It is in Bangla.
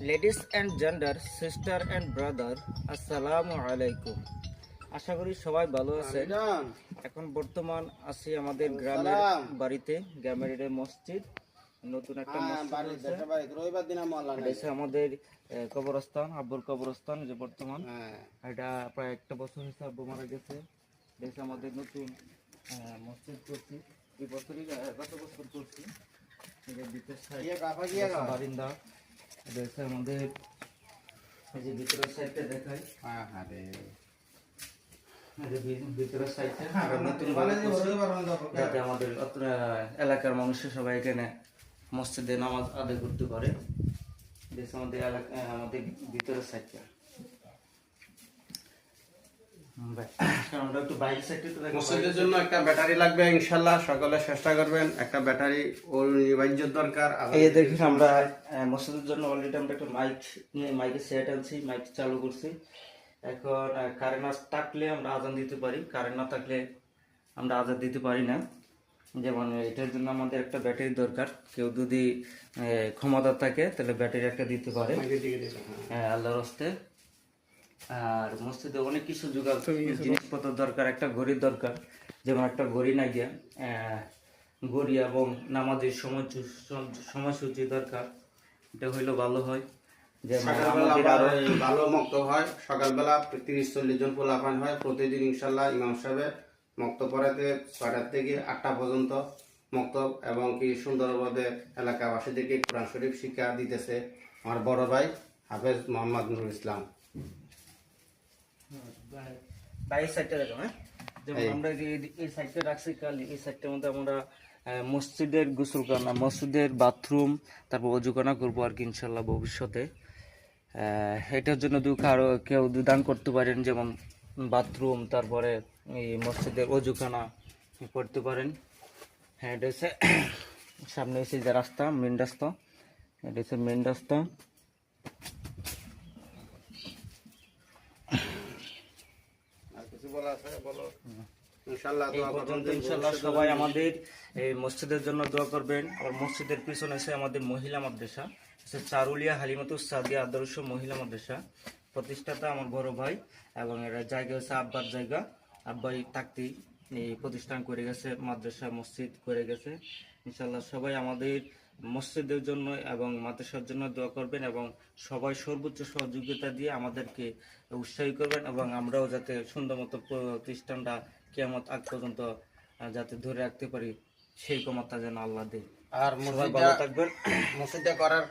Ladies and gender, sister and brother, আসসালামু আলাইকুম। আশা করি সবাই ভালো আছেন। এখন বর্তমান আছি আমাদের গ্রামের বাড়িতে। গ্রামের এটা মসজিদ, নতুন একটা মসজিদ হয়েছে। এটা হচ্ছে আমাদের কবরস্থান, আব্বুর কবরস্থান। যে বর্তমান এটা প্রায় একটা বছর হয়েছে, আব্বু মারা গেছে। এটা হচ্ছে আমাদের নতুন মসজিদ করছি। এই বছরই গত বছর করছি। ভিতর সাইড বারিন্দা, এটা হচ্ছে আমাদের এই যে ভিতরের সাইডটা দেখাই। ভিতরের সাইডটা নতুন ভাবে যাতে আমাদের এলাকার মানুষের সবাই এখানে মসজিদে নামাজ আদায় করতে পারে। আমাদের এলাকা, আমাদের ভিতরের সাইডটা। মসজিদের জন্য একটা ব্যাটারি লাগবে, ইনশাল্লাহ সকলে চেষ্টা করবেন। একটা ব্যাটারি ওর নির্বাহ্য দরকার। এই দেখুন, আমরা মসজিদের জন্য অলরেডি আমরা একটা মাইক নিয়ে মাইকের সেট আনছি, মাইক চালু করছি। এখন কারেন্ট না থাকলে আমরা আজান দিতে পারি, কারেন্ট না থাকলে আমরা আজান দিতে পারি না। যেমন এটার জন্য আমাদের একটা ব্যাটারি দরকার। কেউ যদি ক্ষমতা থাকে তাহলে ব্যাটারি একটা দিতে পারে, আল্লাহর হস্তে। আর মসজিদে অনেক কিছু জোগাড় জিনিসপত্র দরকার। একটা ঘড়ির দরকার, যেমন একটা ঘড়ি না গিয়া ঘড়ি এবং নামাজের সময়সূচি দরকার। এটা হইলে ভালো হয়, যেমন ভালো মক্তব হয়। সকালবেলা 30-40 জন পোলাপান হয় প্রতিদিন, ইনশাল্লাহ। ইমাম সাহেবের মক্তব পড়াতে 6টা থেকে 8টা পর্যন্ত মক্তব, এবং কি সুন্দরভাবে এলাকাবাসীদেরকে কোরআন শরীফ শিক্ষা দিতেছে আমার বড় ভাই হাফেজ মোহাম্মদ নুরুল ইসলাম। বাইরের সাইডটা দেখো। যেমন আমরা এই সাইডটা রাখছি, কাল এই সাইডটার মধ্যে আমরা মসজিদের গোসলখানা, মসজিদের বাথরুম, তারপর অজুখানা করবো আর কি ইনশাল্লাহ ভবিষ্যতে। এটার জন্য কারো কেউ দান করতে পারেন, যেমন বাথরুম, তারপরে এই মসজিদের অজুখানা করতে পারেন। হ্যাঁ, এটা হচ্ছে সামনে হচ্ছে যে রাস্তা, মেন রাস্তা। এটা হচ্ছে মেন রাস্তা। ইনশাল্লাহ সবাই আমাদের এই মসজিদের জন্য দোয়া করবেন। আর মসজিদের পিছনে আছে আমাদের মহিলা মাদ্রাসা, চারুলিয়া হালিমাতুস সাদিয়া আদর্শ মহিলা মাদ্রাসা। প্রতিষ্ঠাতা আমার বড় ভাই, এবং এর জায়গা হচ্ছে আব্বার জায়গা। আব্বাই থাকতেই এই প্রতিষ্ঠান করে গেছে, মাদ্রাসা মসজিদ করে গেছে। ইনশাল্লাহ সবাই আমাদের মসজিদের জন্য এবং মাদ্রাসার জন্য দোয়া করবেন, এবং সবাই সর্বোচ্চ সহযোগিতা দিয়ে আমাদেরকে উৎসাহী করবেন, এবং আমরাও যাতে সুন্দর মতো প্রতিষ্ঠানটা কিয়ামত আগ পর্যন্ত যাতে ধরে রাখতে পারি, সেই ক্ষমতা যেন আল্লাহ দেয়। আর সবাই ভালো থাকবেন। মসজিদটা করার